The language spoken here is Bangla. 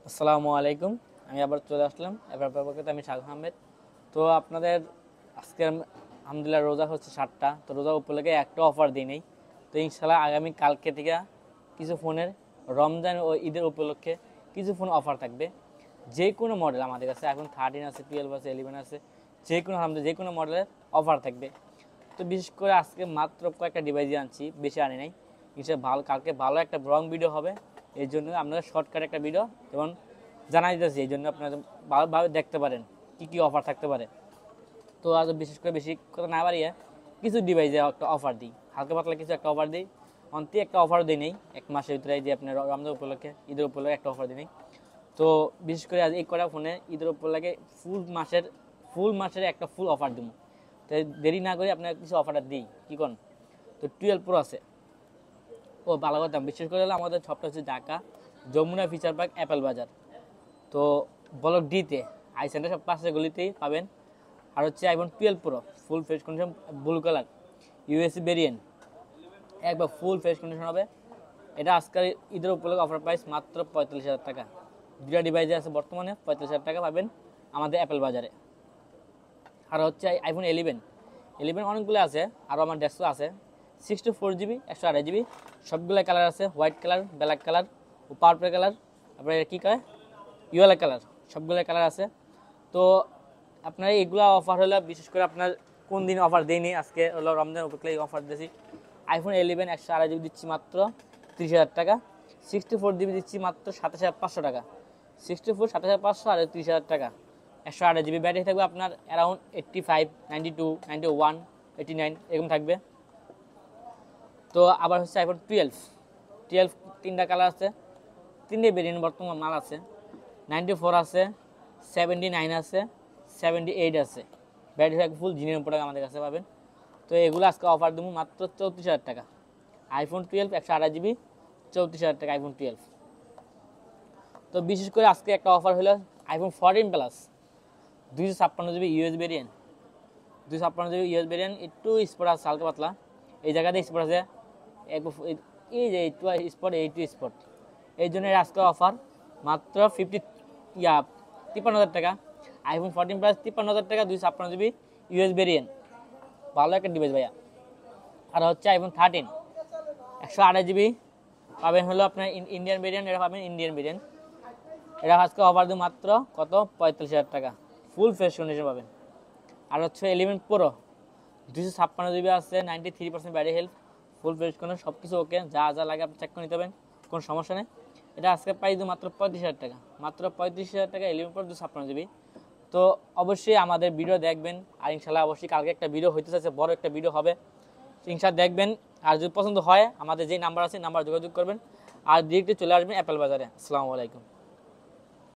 আসসালামু আলাইকুম। আমি আবার চলে আসলাম এবার পরবর্তীতে আমি সাগর আহমেদ। তো আপনাদের আজকে আলহামদুলিল্লাহ রোজা হচ্ছে 7টা, তো রোজা উপলক্ষে একটা অফার দিই নেই। তো ইনশাল্লাহ আগামী কালকে থেকে কিছু ফোনের রমজান ও ঈদের উপলক্ষে কিছু ফোন অফার থাকবে। যে কোনো মডেল আমাদের কাছে এখন 13 আছে, 12 আছে, 11 আছে, যে কোনো যে কোনো মডেলের অফার থাকবে। তো বিশেষ করে আজকে মাত্র কয়েকটা ডিভাইসই আনছি, বেশি আনি নাই। ইনশাল্লাহ কালকে ভালো একটা ব্লগ ভিডিও হবে। এই জন্য আপনারা শর্টকাট একটা ভিডিও যেমন জানাই দিতেছি, এই জন্য আপনারা ভালোভাবে দেখতে পারেন কী কী অফার থাকতে পারে। তো আজ বিশেষ করে বেশি কথা না বাড়িয়ে কিছু ডিভাইসে একটা অফার দিই, হালকা পাতলা কিছু একটা অফার দিই। অন্তে একটা অফারও দিই নেই এক মাসের ভিতরে, যে আপনার রমজান উপলক্ষে ঈদের উপলক্ষে একটা অফার দিই নেই। তো বিশেষ করে আজ এই কটা ফোনে ঈদের উপলক্ষে ফুল মাসের একটা ফুল অফার দিব। তো দেরি না করে আপনার কিছু অফারটা দিই, কী করেন? তো 12 প্রো আছে, ও ভালো কথা। বিশেষ করে হলো আমাদের সবটা হচ্ছে ঢাকা যমুনা ফিচার পার্ক অ্যাপেল বাজার। তো ব্লক ডিতে আই সেন্টার সব পাশের গলিতেই পাবেন। আর হচ্ছে iPhone 12 pro full fresh condition, blue colour USA variant, একবার ফুল ফ্রেশ কন্ডিশন হবে। এটা আজকাল ঈদের উপলক্ষে অফার প্রাইস মাত্র 45,000 টাকা। দুটা ডিভাইসে আছে বর্তমানে 45,000 টাকা পাবেন আমাদের অ্যাপেল বাজারে। আর হচ্ছে আইফোন 11 অনেকগুলো আছে, আরও আমার 150 আছে। 64 জিবি 128 জিবি, সবগুলো কালার আছে, হোয়াইট কালার, ব্ল্যাক কালার ও পার্পল কালার, তারপরে কী কয় ইয়েলো কালার, সবগুলো কালার আছে। তো আপনার এগুলো অফার হলো বিশেষ করে আপনার কোন দিন অফার দেয়নি, আজকে হলো রমজান উপলক্ষে অফার দিয়েছি। আইফোন 11 128 জিবি দিচ্ছি মাত্র 30,000 টাকা। 64 জিবি দিচ্ছি মাত্র 27,500 টাকা। 64 27,500 আর 30,000 টাকা। 128 জিবি ব্যাটারি থাকবে আপনার অ্যারাউন্ড 85, 92, 91, 89 এরকম থাকবে। তো আবার হচ্ছে আইফোন 12 তিনটা কালার আছে, তিনটে ভেরিয়েন্ট বর্তমান মাল আছে। 94 আছে, 79 আছে, 78 আছে। ব্যাটারি থাকবে ফুল জিনের প্রোডাক্ট আমাদের কাছে পাবেন। তো এগুলো আজকে অফার দেবো মাত্র 34,000 টাকা। আইফোন 12 128 জিবি 34,000 টাকা আইফোন 12। তো বিশেষ করে আজকে একটা অফার হলো iPhone 14 plus 256 GB US variant. 256 GB US variant একটু স্পট আছে হালকা পাতলা, এই জায়গাতে স্পট আছে এই যে একটু স্পট, এইটু স্পট, এই জন্য আজকে অফার মাত্র 53,000 টাকা। আইফোন 14 প্লাস 53,000 টাকা, 256 জিবি ইউএস ভেরিয়েন্ট, ভালো একটা ডিভাইস ভাইয়া। আর হচ্ছে আইফোন 13 128 জিবি পাবেন হলো আপনার ইন্ডিয়ান ভেরিয়েন্ট, এটা পাবেন ইন্ডিয়ান ভেরিয়েন্ট। এটা আজকে অফার দেবো মাত্র কত 45,000 টাকা, ফুল ফ্রেশ কন্ডিশন পাবেন। আর হচ্ছে 11 প্রো 256 জিবি আছে, 93% battery health, full fresh condition, সব কিছু ওকে, যা যা লাগে আপনি চেক করে নিতে পারবেন, কোনো সমস্যা নেই। এটা আজকে প্রাইস দেবো মাত্র 35,000 টাকা, মাত্র 35,000 টাকা 11 প্রো 256 জিবি। তো অবশ্যই আমাদের ভিডিও দেখবেন, আর ইনশাল্লাহ অবশ্যই কালকে একটা ভিডিও হইতে চাইছে, বড় একটা ভিডিও হবে, ইনশাল্লাহ দেখবেন। আর যদি পছন্দ হয় আমাদের যেই নাম্বার আছে নাম্বার যোগাযোগ করবেন, আর ডিরেক্টলি চলে আসবেন অ্যাপেল বাজারে। আসসালামু আলাইকুম।